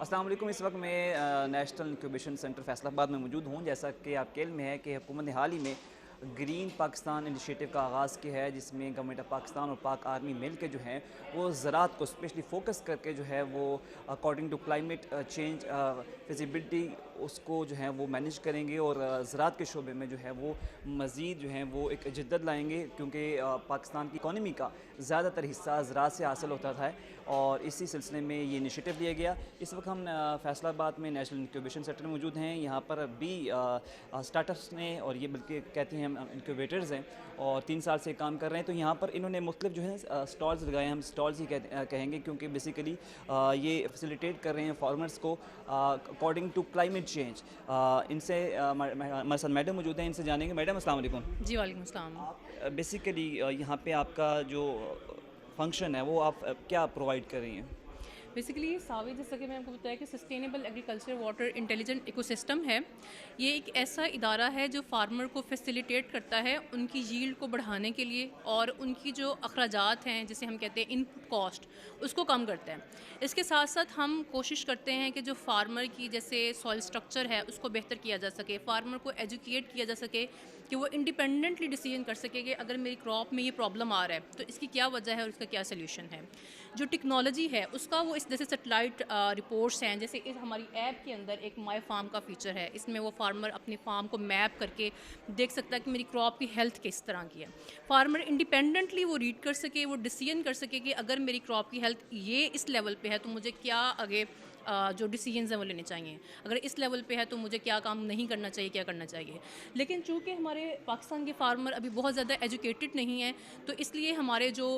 अस्सलाम वालेकुम। इस वक्त मैं नेशनल इंक्यूबेशन सेंटर फैसलाबाद में मौजूद हूँ। जैसा कि आपके इल्म में है कि हुकूमत ने हाल ही में ग्रीन पाकिस्तान इनिशिएटिव का आगाज़ किया है, जिसमें गवर्नमेंट ऑफ पाकिस्तान और पाक आर्मी मिल के जो है वो ज़राअत को स्पेशली फ़ोकस करके जो है वो according to climate change feasibility उसको जो है वो मैनेज करेंगे और ज़राअत के शोबे में जो है वो मज़ीद जो है वो एक जिद्दत लाएंगे, क्योंकि पाकिस्तान की इकॉनमी का ज़्यादातर हिस्सा ज़राअत से हासिल होता था और इसी सिलसिले में ये इनिशिएटिव लिया गया। इस वक्त हम फैसलाबाद में नेशनल इंक्यूबेशन सेंटर में मौजूद हैं। यहाँ पर भी स्टार्टअप्स ने, और ये बल्कि कहते हैं हम इंक्यूबेटर्स हैं और 3 साल से काम कर रहे हैं, तो यहाँ पर इन्होंने मुख्तलिफ जो है स्टॉल्स लगाए हैं। हम स्टॉल्स ही कहेंगे, क्योंकि बेसिकली ये फैसिलिटेट कर रहे हैं फार्मर्स को अकॉर्डिंग टू क्लाइमेट चेंज। इनसे हमारे साथ मैडम मौजूद हैं, इनसे जानेंगे। मैडम अस्सलाम वालेकुम। जी वालेकुम अस्सलाम। आप बेसिकली यहाँ पे आपका जो फंक्शन है वो आप क्या प्रोवाइड कर रही हैं? बेसिकली ये सावे, जैसा कि मैंने आपको बताया कि sustainable agriculture water intelligent ecosystem है। ये एक ऐसा इदारा है जो फार्मर को फैसिलिटेट करता है उनकी यील्ड को बढ़ाने के लिए, और उनकी जो अखराजात हैं, जिसे हम कहते हैं इनपुट कॉस्ट, उसको कम करता है। इसके साथ साथ हम कोशिश करते हैं कि जो फार्मर की जैसे सॉइल स्ट्रक्चर है उसको बेहतर किया जा सके, फार्मर को एजुकेट किया जा सके कि वो इंडिपेंडेंटली डिसीजन कर सके कि अगर मेरी क्रॉप में ये प्रॉब्लम आ रहा है तो इसकी क्या वजह है और इसका क्या सोल्यूशन है। जो टेक्नोलॉजी है उसका वो इस जैसे सेटेलाइट रिपोर्ट्स हैं, जैसे इस हमारी ऐप के अंदर एक माई फार्म का फीचर है। इसमें वो फार्मर अपनी फार्म को मैप करके देख सकता है कि मेरी क्रॉप की हेल्थ किस तरह की है। फार्मर इंडिपेंडेंटली वो रीड कर सके, वो डिसीजन कर सके कि अगर मेरी क्रॉप की हेल्थ ये इस लेवल पे है तो मुझे क्या आगे जो डिसीजंस हैं वो लेने चाहिए, अगर इस लेवल पे है तो मुझे क्या काम नहीं करना चाहिए, क्या करना चाहिए। लेकिन चूँकि हमारे पाकिस्तान के फार्मर अभी बहुत ज़्यादा एजुकेटेड नहीं हैं, तो इसलिए हमारे जो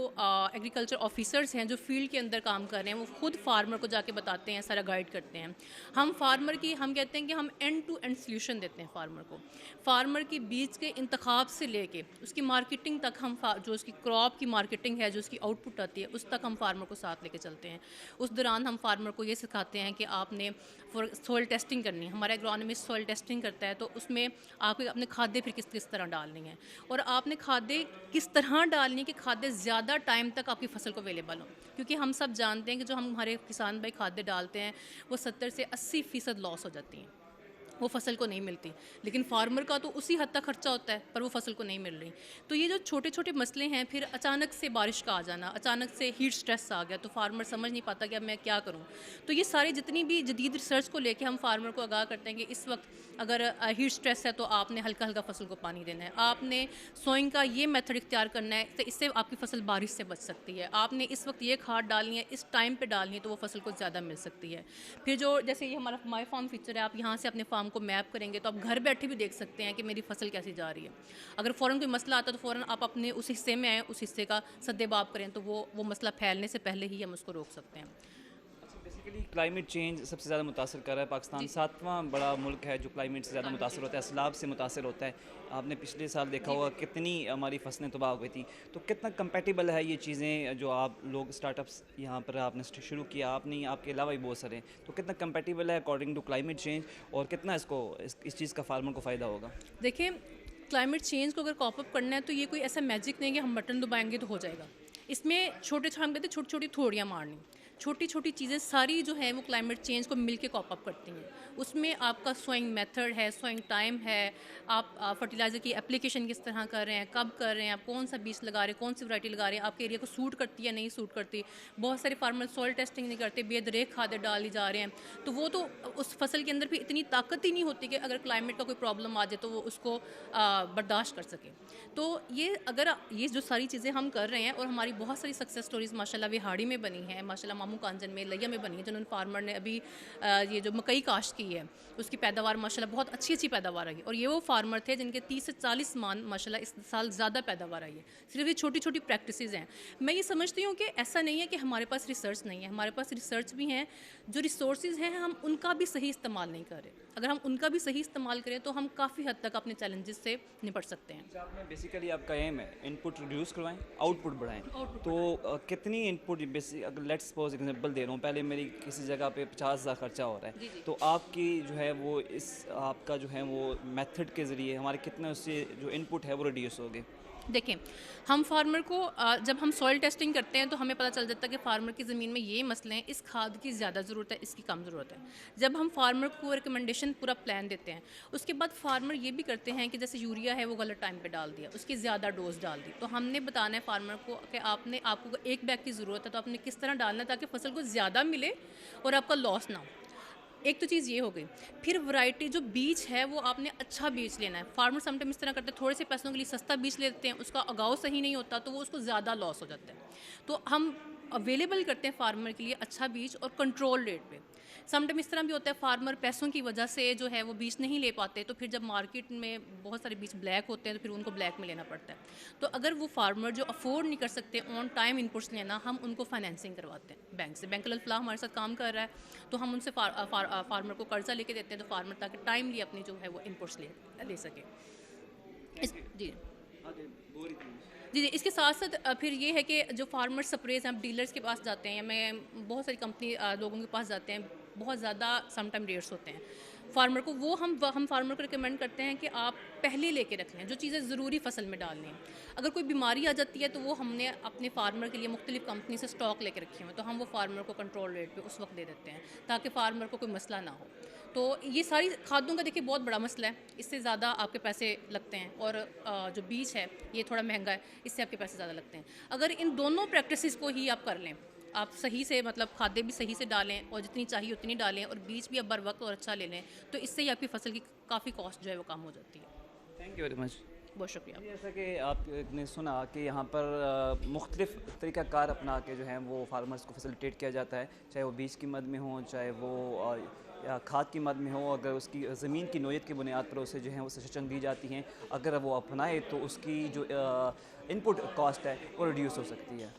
एग्रीकल्चर ऑफिसर्स हैं जो फील्ड के अंदर काम कर रहे हैं वो खुद फार्मर को जाके बताते हैं, सारा गाइड करते हैं। हम कहते हैं कि हम एंड टू एंड सोल्यूशन देते हैं फार्मर को। फार्मर की बीज के इंतखाब से लेके उसकी मार्केटिंग तक हम जो उसकी क्रॉप की मार्केटिंग है, जो उसकी आउटपुट आती है, उस तक हम फार्मर को साथ लेके चलते हैं। उस दौरान हम फार्मर को ये सिखाते हैं कि आपने सॉइल टेस्टिंग करनी है। हमारा एग्रोनॉमिस्ट सॉइल टेस्टिंग करता है, तो उसमें आपको अपने खाद्य फिर किस किस तरह डालनी है, और आपने खाद्य किस तरह डालनी है कि खाद्य ज़्यादा टाइम तक आपकी फसल को अवेलेबल हो। क्योंकि हम सब जानते हैं कि जो हमारे किसान भाई खाद्य डालते हैं वो 70 से 80% लॉस हो जाती हैं, वो फसल को नहीं मिलती। लेकिन फार्मर का तो उसी हद तक खर्चा होता है पर वो फसल को नहीं मिल रही। तो ये जो छोटे छोटे मसले हैं, फिर अचानक से बारिश का आ जाना, अचानक से हीट स्ट्रेस आ गया तो फार्मर समझ नहीं पाता कि अब मैं क्या करूं। तो ये सारी जितनी भी जदीद रिसर्च को लेके हम फार्मर को आगाह करते हैं कि इस वक्त अगर हीट स्ट्रेस है तो आपने हल्का हल्का फसल को पानी देना है, आपने सोइंग का ये मेथड इख्तियार करना है, तो इससे आपकी फसल बारिश से बच सकती है, आपने इस वक्त ये खाद डालनी है, इस टाइम पे डालनी है, तो वो फसल को ज़्यादा मिल सकती है। फिर जो जैसे ये हमारा माई फार्म फीचर है, आप यहाँ से अपने फार्म को मैप करेंगे तो आप घर बैठे भी देख सकते हैं कि मेरी फसल कैसी जा रही है। अगर फ़ौरन कोई मसला आता है तो फ़ौरन आप अपने उस हिस्से में आएँ, उस हिस्से का सद्देबाब करें, तो वो मसला फैलने से पहले ही हम उसको रोक सकते हैं। बेसिकली क्लाइमेट चेंज सबसे ज़्यादा मुतासर कर रहा है। पाकिस्तान 7वां बड़ा मुल्क है जो क्लाइमेट से ज़्यादा मुतासर होता है, सैलाब से मुतासर होता है। आपने पिछले साल देखा होगा कितनी हमारी फसलें तबाह हो गई थी। तो कितना कंपैटिबल है ये चीज़ें जो आप लोग स्टार्टअप्स यहाँ पर आपने शुरू किया, आपने आपके अलावा भी बहुत सारे, तो कितना कंपैटिबल है अकॉर्डिंग टू क्लाइमेट चेंज, और कितना इस चीज़ का फार्मर को फ़ायदा होगा? देखिए, क्लाइमेट चेंज को अगर कॉप अप करना है तो ये कोई ऐसा मैजिक नहीं कि हम बटन दबाएंगे तो हो जाएगा। इसमें हम कहते हैं छोटी छोटी थोड़ियाँ मारनी, छोटी छोटी चीज़ें सारी जो है वो क्लाइमेट चेंज को मिलके कॉप अप करती हैं। उसमें आपका सोइंग मेथड है, सोइंग टाइम है, आप फर्टिलाइज़र की एप्लीकेशन किस तरह कर रहे हैं, कब कर रहे हैं, आप कौन सा बीज लगा रहे हैं, कौन सी वैरायटी लगा रहे हैं, आपके एरिया को सूट करती है नहीं सूट करती। बहुत सारे फार्मर सॉइल टेस्टिंग नहीं करते, बेदरेक खाद डाली जा रहे हैं, तो वो तो उस फसल के अंदर भी इतनी ताकत ही नहीं होती कि अगर क्लाइमेट का कोई प्रॉब्लम आ जाए तो वो उसको बर्दाश्त कर सके। तो ये जो सारी चीज़ें हम कर रहे हैं, और हमारी बहुत सारी सक्सेस स्टोरीज़ माशाल्लाह विहाड़ी में बनी हैं, माशाल्लाह मामू कांजन में, लिया में बनी है, जिन्होंने फार्मर ने अभी ये जो मकई काश्त की है उसकी पैदावार माशाल्लाह बहुत अच्छी पैदावार आई है। और ये वो फार्मर थे जिनके 30 से 40 मान माशाल्लाह इस साल ज़्यादा पैदावार आई है। सिर्फ ये छोटी छोटी प्रैक्टिसेस हैं। मैं ये समझती हूँ कि ऐसा नहीं है कि हमारे पास रिसर्च नहीं है, हमारे पास रिसर्च भी हैं, जो रिसोर्सेज हैं हम उनका भी सही इस्तेमाल नहीं कर रहे। अगर हम उनका भी सही इस्तेमाल करें तो हम काफ़ी हद तक अपने चैलेंजेस से निपट सकते हैं। में बेसिकली आपका एम है इनपुट रिड्यूस करवाएं, आउटपुट बढ़ाएं। तो कितनी इनपुट बेसिक, अगर लेट्स सपोज एग्जांपल दे रहा हूँ, पहले मेरी किसी जगह पे 50,000 खर्चा हो रहा है, तो आपकी जो है वो आपका जो है वो मेथड के ज़रिए हमारे कितने उससे जो इनपुट है वो रिड्यूस हो गए? देखें, हम फार्मर को जब हम सॉइल टेस्टिंग करते हैं तो हमें पता चल जाता है कि फार्मर की ज़मीन में ये मसले हैं, इस खाद की ज़्यादा ज़रूरत है, इसकी कम ज़रूरत है। जब हम फार्मर को रिकमेंडेशन पूरा प्लान देते हैं, उसके बाद फार्मर ये भी करते हैं कि जैसे यूरिया है वो गलत टाइम पे डाल दिया, उसकी ज़्यादा डोज डाल दी, तो हमने बताना है फार्मर को कि आपको 1 बैग की ज़रूरत है तो आपने किस तरह डालना है ताकि फसल को ज़्यादा मिले और आपका लॉस ना हो। एक तो चीज़ ये हो गई। फिर वैरायटी जो बीज है वो आपने अच्छा बीज लेना है। फार्मर समटाइम इस तरह करते हैं, थोड़े से पैसों के लिए सस्ता बीज लेते हैं, उसका उगाव सही नहीं होता तो वो उसको ज़्यादा लॉस हो जाता है। तो हम अवेलेबल करते हैं फार्मर के लिए अच्छा बीज और कंट्रोल रेट पे। समटाइम इस तरह भी होता है फार्मर पैसों की वजह से जो है वो बीज नहीं ले पाते, तो फिर जब मार्केट में बहुत सारे बीज ब्लैक होते हैं तो फिर उनको ब्लैक में लेना पड़ता है। तो अगर वो फार्मर जो अफोर्ड नहीं कर सकते ऑन टाइम इनपुट्स लेना, हम उनको फाइनेंसिंग करवाते हैं बैंक से। बैंक अल फलाह हमारे साथ काम कर रहा है, तो हम उनसे फार्मर को कर्जा लेके देते हैं, तो फार्मर ताकि टाइमली अपनी जो है वो इनपुट्स ले सके। जी जी जी, इसके साथ साथ फिर ये है कि जो फार्मर स्प्रेज हैं, डीलर्स के पास जाते हैं, मैं बहुत सारी कंपनी लोगों के पास जाते हैं, बहुत ज़्यादा समटाइम रेट्स होते हैं फार्मर को, वो हम फार्मर को रिकमेंड करते हैं कि आप पहले लेके रख लें जो चीज़ें ज़रूरी फसल में डालनी हैं। अगर कोई बीमारी आ जाती है तो वो हमने अपने फार्मर के लिए मुख्तलिफ कंपनी से स्टॉक लेके रखे हुए हैं, तो हम वो फार्मर को कंट्रोल रेट पे उस वक्त दे देते हैं ताकि फार्मर को कोई मसला ना हो। तो ये सारी खादों का देखिए बहुत बड़ा मसला है, इससे ज़्यादा आपके पैसे लगते हैं, और जो बीज है ये थोड़ा महंगा है, इससे आपके पैसे ज़्यादा लगते हैं। अगर इन दोनों प्रैक्टिसेस को ही आप कर लें, आप सही से मतलब खादें भी सही से डालें और जितनी चाहिए उतनी डालें और बीज भी आप बर वक्त और अच्छा ले लें, तो इससे ही आपकी फसल की काफ़ी कॉस्ट जो है वो कम हो जाती है। Thank you very much. बहुत शुक्रिया। जैसा कि आपने सुना कि यहाँ पर मुख्तलिफ़ तरीक़ाकार अपना के जो है वो फार्मर्स को फैसिलिटेट किया जाता है, चाहे वो बीज की मद में हो, चाहे वो या खाद की मद में हो। अगर उसकी ज़मीन की नोयत की बुनियाद पर उसे जो है वो सजेशन दी जाती हैं, अगर वो अपनाए तो उसकी जो इनपुट कॉस्ट है वो रिड्यूस हो सकती है।